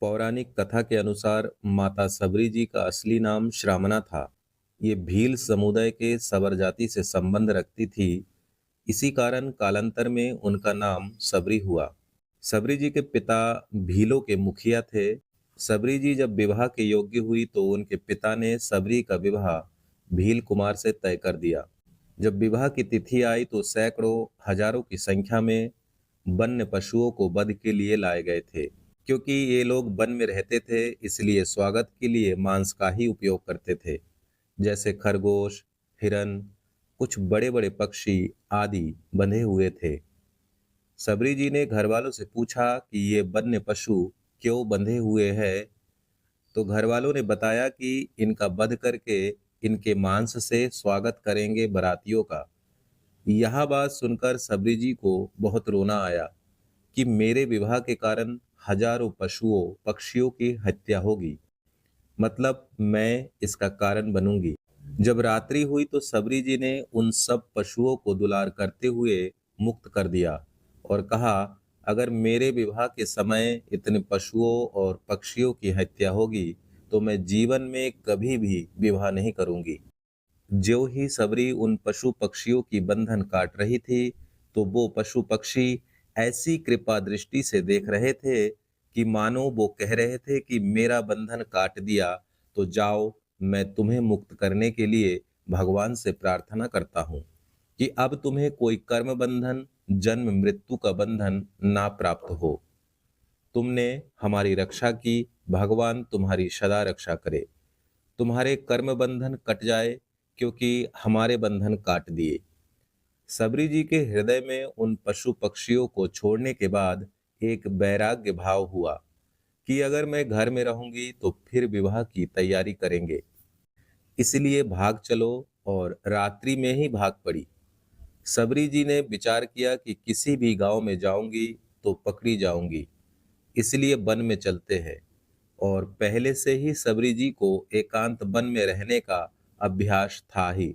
पौराणिक कथा के अनुसार माता सबरी जी का असली नाम श्रामना था। ये भील समुदाय के सवर जाति से संबंध रखती थी। इसी कारण कालांतर में उनका नाम सबरी हुआ। सबरी जी के पिता भीलों के मुखिया थे। सबरी जी जब विवाह के योग्य हुई तो उनके पिता ने सबरी का विवाह भील कुमार से तय कर दिया। जब विवाह की तिथि आई तो सैकड़ों हजारों की संख्या में वन्य पशुओं को वध के लिए लाए गए थे। क्योंकि ये लोग वन में रहते थे, इसलिए स्वागत के लिए मांस का ही उपयोग करते थे, जैसे खरगोश, हिरन, कुछ बड़े बड़े पक्षी आदि बंधे हुए थे। सबरी जी ने घर वालों से पूछा कि ये वन्य पशु क्यों बंधे हुए हैं। तो घर वालों ने बताया कि इनका वध करके इनके मांस से स्वागत करेंगे बरातियों का। यह बात सुनकर सबरी जी को बहुत रोना आया कि मेरे विवाह के कारण हजारों पशुओं पक्षियों की हत्या होगी, मतलब मैं इसका कारण बनूंगी। जब रात्रि हुई तो सबरी जी ने उन सब पशुओं को दुलार करते हुए मुक्त कर दिया और कहा, अगर मेरे विवाह के समय इतने पशुओं और पक्षियों की हत्या होगी तो मैं जीवन में कभी भी विवाह नहीं करूंगी। ज्यों ही सबरी उन पशु पक्षियों की बंधन काट रही थी, तो वो पशु पक्षी ऐसी कृपा दृष्टि से देख रहे थे कि मानो वो कह रहे थे कि मेरा बंधन काट दिया तो जाओ, मैं तुम्हें मुक्त करने के लिए भगवान से प्रार्थना करता हूँ कि अब तुम्हें कोई कर्म बंधन, जन्म मृत्यु का बंधन ना प्राप्त हो। तुमने हमारी रक्षा की, भगवान तुम्हारी सदा रक्षा करे। तुम्हारे कर्म बंधन कट जाए, क्योंकि हमारे बंधन काट दिए। सबरी जी के हृदय में उन पशु पक्षियों को छोड़ने के बाद एक वैराग्य भाव हुआ कि अगर मैं घर में रहूंगी तो फिर विवाह की तैयारी करेंगे, इसलिए भाग चलो। और रात्रि में ही भाग पड़ी। सबरी जी ने विचार किया कि किसी भी गांव में जाऊंगी तो पकड़ी जाऊंगी, इसलिए वन में चलते हैं। और पहले से ही सबरी जी को एकांत वन में रहने का अभ्यास था ही।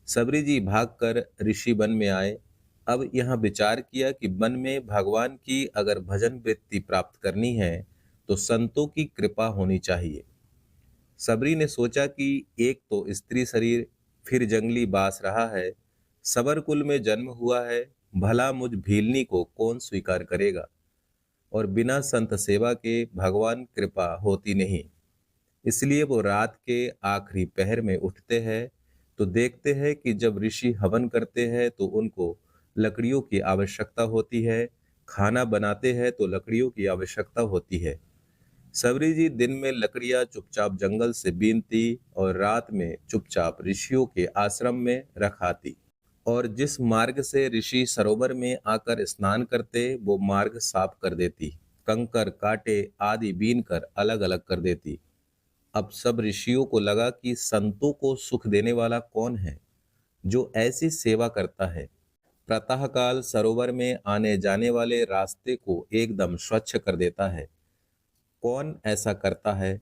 सबरी जी भागकर ऋषि वन में आए। अब यहाँ विचार किया कि वन में भगवान की अगर भजन वृत्ति प्राप्त करनी है तो संतों की कृपा होनी चाहिए। सबरी ने सोचा कि एक तो स्त्री शरीर, फिर जंगली बास रहा है, सबर कुल में जन्म हुआ है, भला मुझ भीलनी को कौन स्वीकार करेगा। और बिना संत सेवा के भगवान कृपा होती नहीं। इसलिए वो रात के आखिरी पहर में उठते हैं तो देखते हैं कि जब ऋषि हवन करते हैं तो उनको लकड़ियों की आवश्यकता होती है, खाना बनाते हैं तो लकड़ियों की आवश्यकता होती है। सबरी जी दिन में लकड़ियां चुपचाप जंगल से बीनती और रात में चुपचाप ऋषियों के आश्रम में रख आती। और जिस मार्ग से ऋषि सरोवर में आकर स्नान करते वो मार्ग साफ कर देती, कंकर कांटे आदि बीन कर अलग अलग कर देती। अब सब ऋषियों को लगा कि संतों को सुख देने वाला कौन है जो ऐसी सेवा करता है। प्रातःकाल सरोवर में आने जाने वाले रास्ते को एकदम स्वच्छ कर देता है। कौन ऐसा करता है?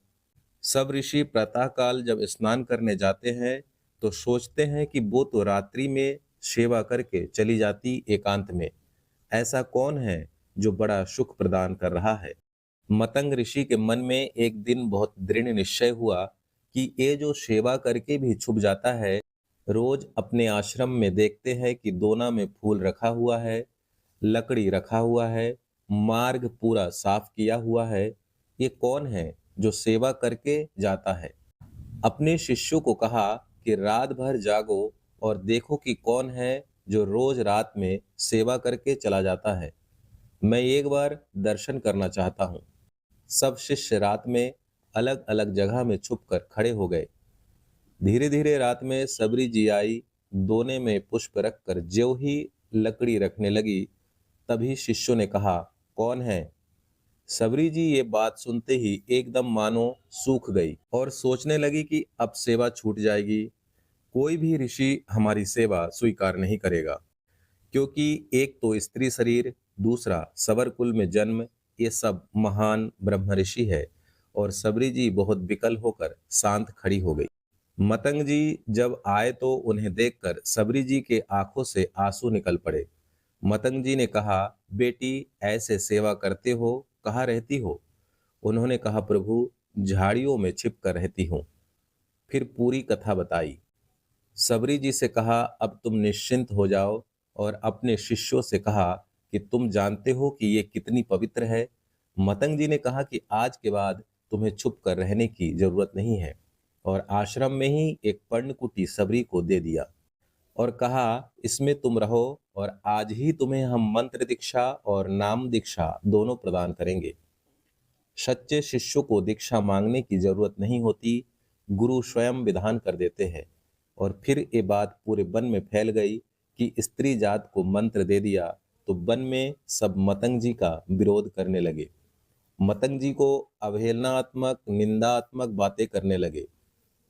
सब ऋषि प्रातःकाल जब स्नान करने जाते हैं तो सोचते हैं कि वो तो रात्रि में सेवा करके चली जाती एकांत में। ऐसा कौन है जो बड़ा सुख प्रदान कर रहा है? मतंग ऋषि के मन में एक दिन बहुत दृढ़ निश्चय हुआ कि ये जो सेवा करके भी छुप जाता है, रोज अपने आश्रम में देखते हैं कि दोना में फूल रखा हुआ है, लकड़ी रखा हुआ है, मार्ग पूरा साफ किया हुआ है, ये कौन है जो सेवा करके जाता है? अपने शिष्यों को कहा कि रात भर जागो और देखो कि कौन है जो रोज रात में सेवा करके चला जाता है। मैं एक बार दर्शन करना चाहता हूँ। सब शिष्य रात में अलग अलग जगह में छुपकर खड़े हो गए। धीरे धीरे रात में सबरी जी आई, दोने में पुष्प रखकर ज्यों ही लकड़ी रखने लगी, तभी शिष्यों ने कहा, कौन है? सबरी जी ये बात सुनते ही एकदम मानो सूख गई और सोचने लगी कि अब सेवा छूट जाएगी। कोई भी ऋषि हमारी सेवा स्वीकार नहीं करेगा, क्योंकि एक तो स्त्री शरीर, दूसरा सबर कुल में जन्म, ये सब महान ब्रह्म ऋषि है। और सबरी जी बहुत विकल होकर शांत खड़ी हो गई। मतंग जी जब आए तो उन्हें देखकर सबरी जी के आंखों से आंसू निकल पड़े। मतंग जी ने कहा, बेटी ऐसे सेवा करते हो, कहाँ रहती हो? उन्होंने कहा, प्रभु, झाड़ियों में छिप कर रहती हूँ। फिर पूरी कथा बताई। सबरी जी से कहा, अब तुम निश्चिंत हो जाओ, और अपने शिष्यों से कहा कि तुम जानते हो कि ये कितनी पवित्र है। मतंग जी ने कहा कि आज के बाद तुम्हें छुप कर रहने की जरूरत नहीं है, और आश्रम में ही एक पर्णकुटी सबरी को दे दिया और कहा, इसमें तुम रहो, और आज ही तुम्हें हम मंत्र दीक्षा और नाम दीक्षा दोनों प्रदान करेंगे। सच्चे शिष्यों को दीक्षा मांगने की जरूरत नहीं होती, गुरु स्वयं विधान कर देते हैं। और फिर ये बात पूरे वन में फैल गई कि स्त्री जात को मंत्र दे दिया, तो वन में सब मतंग जी का विरोध करने लगे। मतंग जी को अवहेलनात्मक निंदात्मक बातें करने लगे।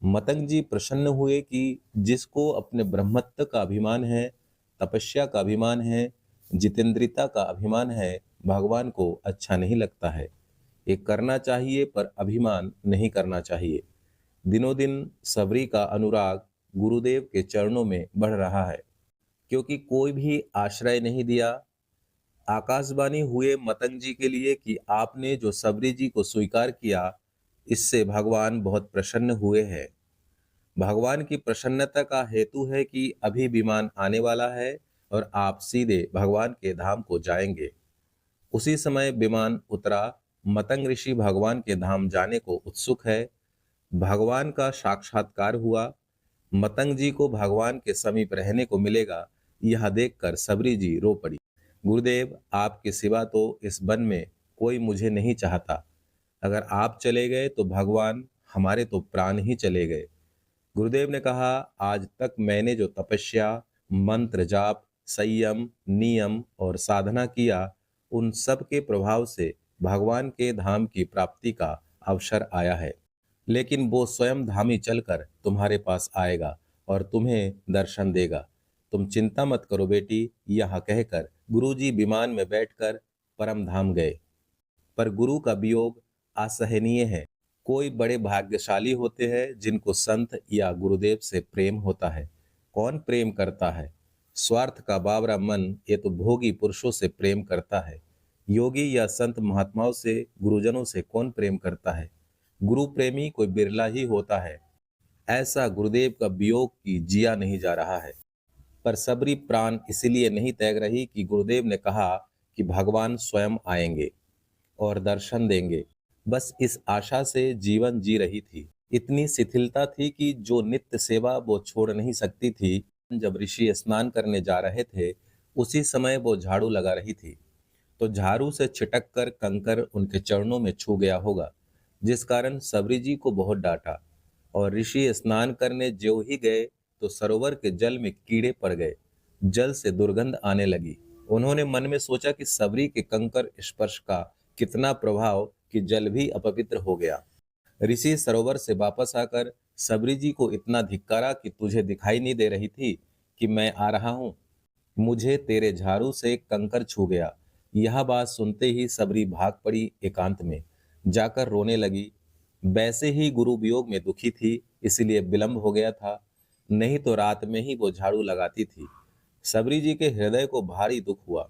मतंग जी प्रसन्न हुए कि जिसको अपने ब्रह्मत्व का अभिमान है, तपस्या का अभिमान है, जितेंद्रियता का अभिमान है, भगवान को अच्छा नहीं लगता है। ये करना चाहिए पर अभिमान नहीं करना चाहिए। दिनों दिन सबरी का अनुराग गुरुदेव के चरणों में बढ़ रहा है, क्योंकि कोई भी आश्रय नहीं दिया। आकाशवाणी हुए मतंग जी के लिए कि आपने जो सबरी जी को स्वीकार किया, इससे भगवान बहुत प्रसन्न हुए हैं। भगवान की प्रसन्नता का हेतु है कि अभी विमान आने वाला है और आप सीधे भगवान के धाम को जाएंगे। उसी समय विमान उतरा। मतंग ऋषि भगवान के धाम जाने को उत्सुक है। भगवान का साक्षात्कार हुआ। मतंग जी को भगवान के समीप रहने को मिलेगा, यह देखकर सबरी जी रो पड़ी। गुरुदेव, आपके सिवा तो इस वन में कोई मुझे नहीं चाहता। अगर आप चले गए तो भगवान, हमारे तो प्राण ही चले गए। गुरुदेव ने कहा, आज तक मैंने जो तपस्या, मंत्र जाप, संयम, नियम और साधना किया, उन सब के प्रभाव से भगवान के धाम की प्राप्ति का अवसर आया है। लेकिन वो स्वयं धामी चलकर तुम्हारे पास आएगा और तुम्हें दर्शन देगा। तुम चिंता मत करो बेटी। यह कहकर गुरुजी विमान में बैठकर परम धाम गए। पर गुरु का वियोग असहनीय है। कोई बड़े भाग्यशाली होते हैं जिनको संत या गुरुदेव से प्रेम होता है। कौन प्रेम करता है? स्वार्थ का बावरा मन ये तो भोगी पुरुषों से प्रेम करता है। योगी या संत महात्माओं से, गुरुजनों से कौन प्रेम करता है? गुरु प्रेमी कोई बिरला ही होता है। ऐसा गुरुदेव का वियोग की जिया नहीं जा रहा है। पर सबरी प्राण इसलिए नहीं त्याग रही कि गुरुदेव ने कहा कि भगवान स्वयं आएंगे और दर्शन देंगे। बस इस आशा से जीवन जी रही थी। इतनी शिथिलता थी कि जो नित्य सेवा वो छोड़ नहीं सकती थी। जब ऋषि स्नान करने जा रहे थे, उसी समय वो झाड़ू लगा रही थी, तो झाड़ू से छिटक कर कंकर उनके चरणों में छू गया होगा, जिस कारण सबरी जी को बहुत डांटा। और ऋषि स्नान करने जो ही गए तो सरोवर के जल में कीड़े पड़ गए। जल से दुर्गंध आने लगी। उन्होंने मन में सोचा कि सबरी के कंकर स्पर्श का कितना प्रभाव कि जल भी अपवित्र हो गया। ऋषि सरोवर से वापस आकर सबरी जी को इतना धिक्कारा कि तुझे दिखाई नहीं दे रही थी कि मैं आ रहा हूं? मुझे तेरे झाड़ू से कंकर छू गया। यह बात सुनते ही सबरी भाग पड़ी एकांत में, जाकर रोने लगी। वैसे ही गुरु वियोग में दुखी थी, इसलिए विलंब हो गया था, नहीं तो रात में ही वो झाड़ू लगाती थी। सबरी जी के हृदय को भारी दुख हुआ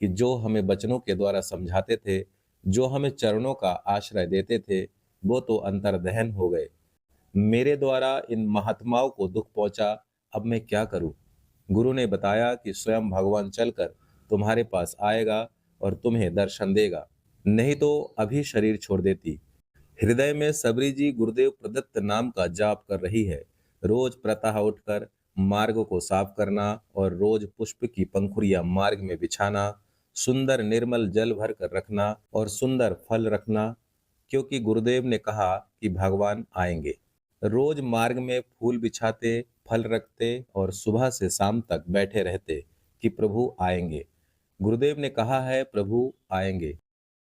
कि जो हमें वचनों के द्वारा समझाते थे, जो हमें चरणों का आश्रय देते थे, वो तो अंतर्दहन हो गए। मेरे द्वारा इन महात्माओं को दुख पहुंचा, अब मैं क्या करूं? गुरु ने बताया कि स्वयं भगवान चलकर तुम्हारे पास आएगा और तुम्हें दर्शन देगा, नहीं तो अभी शरीर छोड़ देती। हृदय में सबरी जी गुरुदेव प्रदत्त नाम का जाप कर रही है। रोज प्रातः उठकर मार्ग को साफ करना और रोज पुष्प की पंखुड़ियां मार्ग में बिछाना, सुंदर निर्मल जल भर कर रखना और सुंदर फल रखना, क्योंकि गुरुदेव ने कहा कि भगवान आएंगे। रोज मार्ग में फूल बिछाते, फल रखते और सुबह से शाम तक बैठे रहते कि प्रभु आएंगे। गुरुदेव ने कहा है, प्रभु आएंगे।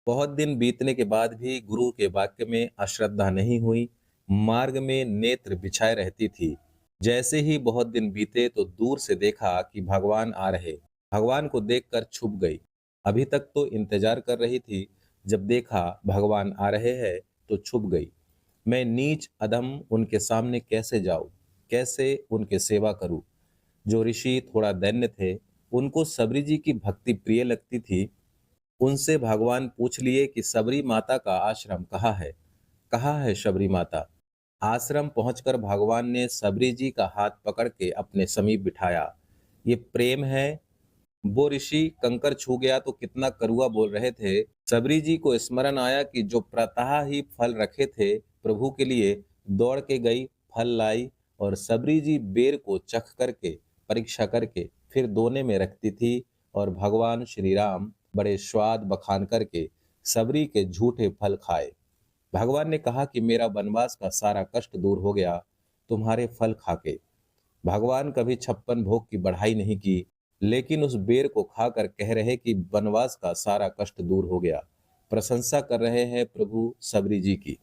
बहुत दिन बीतने के बाद भी गुरु के वाक्य में अश्रद्धा नहीं हुई। मार्ग में नेत्र बिछाए रहती थी। जैसे ही बहुत दिन बीते तो दूर से देखा कि भगवान आ रहे। भगवान को देखकर छुप गई। अभी तक तो इंतजार कर रही थी, जब देखा भगवान आ रहे हैं तो छुप गई। मैं नीच अधम उनके सामने कैसे जाऊं, कैसे उनके सेवा करूं? जो ऋषि थोड़ा दैन्य थे, उनको सबरी जी की भक्ति प्रिय लगती थी। उनसे भगवान पूछ लिए कि सबरी माता का आश्रम कहाँ है सबरी माता। आश्रम पहुंचकर भगवान ने सबरी जी का हाथ पकड़ के अपने समीप बिठाया। ये प्रेम है। वो ऋषि कंकर छू गया तो कितना करुआ बोल रहे थे। सबरी जी को स्मरण आया कि जो प्रातः ही फल रखे थे प्रभु के लिए, दौड़ के गई, फल लाई, और सबरी जी बेर को चख करके, परीक्षा करके फिर दोने में रखती थी। और भगवान श्री राम बड़े स्वाद बखान करके सबरी के झूठे फल खाए। भगवान ने कहा कि मेरा वनवास का सारा कष्ट दूर हो गया तुम्हारे फल खाके। भगवान कभी 56 भोग की बढ़ाई नहीं की, लेकिन उस बेर को खाकर कह रहे कि वनवास का सारा कष्ट दूर हो गया। प्रशंसा कर रहे हैं प्रभु सबरी जी की।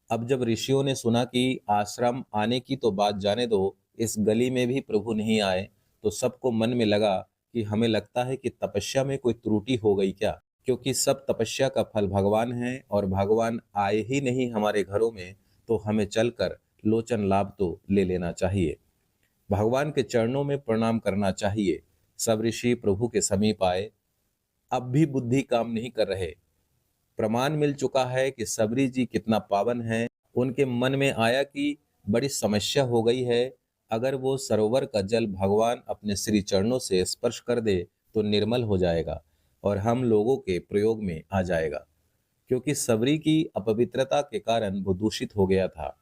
अब जब ऋषियों ने सुना कि आश्रम आने की तो बात जाने दो, इस गली में भी प्रभु नहीं आए, तो सबको मन में लगा कि हमें लगता है कि तपस्या में कोई त्रुटि हो गई क्या, क्योंकि सब तपस्या का फल भगवान है और भगवान आए ही नहीं हमारे घरों में, तो हमें चलकर लोचन लाभ तो ले लेना चाहिए, भगवान के चरणों में प्रणाम करना चाहिए। सब ऋषि प्रभु के समीप आए। अब भी बुद्धि काम नहीं कर रहे। प्रमाण मिल चुका है कि सबरी जी कितना पावन है। उनके मन में आया कि बड़ी समस्या हो गई है। अगर वो सरोवर का जल भगवान अपने श्री चरणों से स्पर्श कर दे तो निर्मल हो जाएगा और हम लोगों के प्रयोग में आ जाएगा, क्योंकि सबरी की अपवित्रता के कारण वो दूषित हो गया था।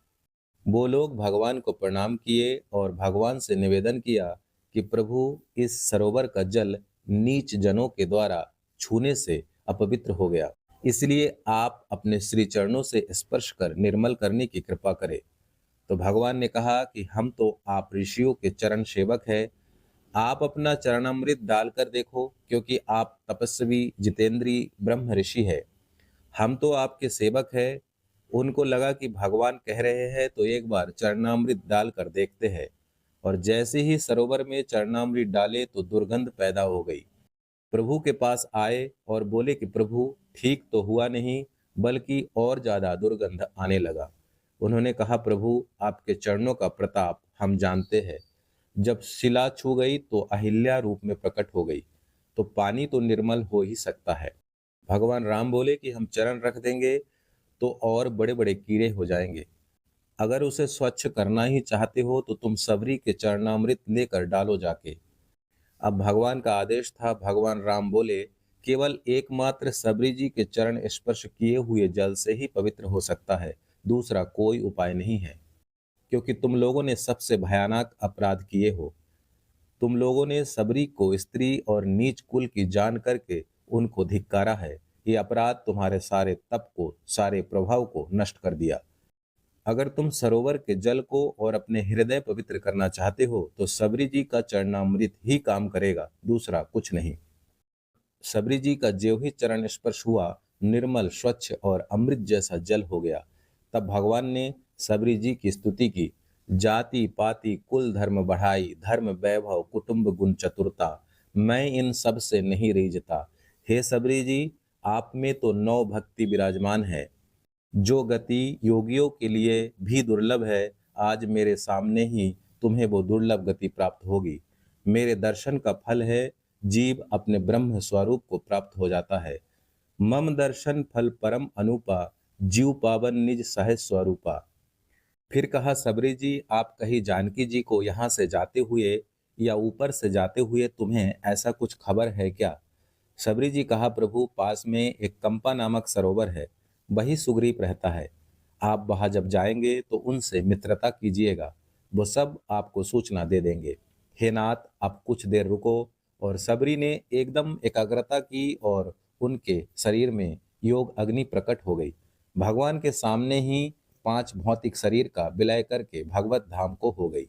वो लोग भगवान को प्रणाम किए और भगवान से निवेदन किया कि प्रभु, इस सरोवर का जल नीच जनों के द्वारा छूने से अपवित्र हो गया, इसलिए आप अपने श्री चरणों से स्पर्श कर निर्मल करने की कृपा करें। तो भगवान ने कहा कि हम तो आप ऋषियों के चरण सेवक हैं, आप अपना चरणामृत डालकर देखो, क्योंकि आप तपस्वी जितेंद्री ब्रह्म ऋषि है। हम तो आपके सेवक हैं। उनको लगा कि भगवान कह रहे हैं तो एक बार चरणामृत डाल कर देखते हैं, और जैसे ही सरोवर में चरणामृत डाले तो दुर्गंध पैदा हो गई। प्रभु के पास आए और बोले कि प्रभु, ठीक तो हुआ नहीं, बल्कि और ज्यादा दुर्गंध आने लगा। उन्होंने कहा, प्रभु, आपके चरणों का प्रताप हम जानते हैं। जब शिला छू गई तो अहिल्या रूप में प्रकट हो गई, तो पानी तो निर्मल हो ही सकता है। भगवान राम बोले कि हम चरण रख देंगे तो और बड़े बड़े कीड़े हो जाएंगे। अगर उसे स्वच्छ करना ही चाहते हो तो तुम सबरी के चरणामृत लेकर डालो जाके। अब भगवान का आदेश था। भगवान राम बोले, केवल एकमात्र सबरी जी के चरण स्पर्श किए हुए जल से ही पवित्र हो सकता है, दूसरा कोई उपाय नहीं है, क्योंकि तुम लोगों ने सबसे भयानक अपराध किए हो। तुम लोगों ने सबरी को स्त्री और नीच कुल की जान करके उनको धिक्कारा है। ये अपराध तुम्हारे सारे तप को, सारे प्रभाव को नष्ट कर दिया। अगर तुम सरोवर के जल को और अपने हृदय पवित्र करना चाहते हो तो सबरी जी का चरणामृत ही काम करेगा, दूसरा कुछ नहीं। सबरी जी का ज्यों ही चरण स्पर्श हुआ, निर्मल, स्वच्छ और अमृत जैसा जल हो गया। तब भगवान ने सबरी जी की स्तुति की। जाति पाति कुल धर्म बढ़ाई, धर्म वैभव कुटुंब गुण चतुरता, मैं इन सब से नहीं रीझता। हे सबरी जी, आप में तो नौ भक्ति विराजमान है, जो गति योगियों के लिए भी दुर्लभ है। आज मेरे सामने ही तुम्हें वो दुर्लभ गति प्राप्त होगी। मेरे दर्शन का फल है, जीव अपने ब्रह्म स्वरूप को प्राप्त हो जाता है। मम दर्शन फल परम अनुपा, जीव पावन निज सहज स्वरूपा। फिर कहा, सबरी जी, आप कहीं जानकी जी को यहाँ से जाते हुए या ऊपर से जाते हुए तुम्हें ऐसा कुछ खबर है क्या? सबरी जी कहा, प्रभु, पास में एक कंपा नामक सरोवर है, वही सुग्रीव रहता है। आप वहां जब जाएंगे तो उनसे मित्रता कीजिएगा, वो सब आपको सूचना दे देंगे। हे नाथ, आप कुछ देर रुको। और सबरी ने एकदम एकाग्रता की और उनके शरीर में योग अग्नि प्रकट हो गई। भगवान के सामने ही 5 भौतिक शरीर का विलय करके भगवत धाम को हो गई।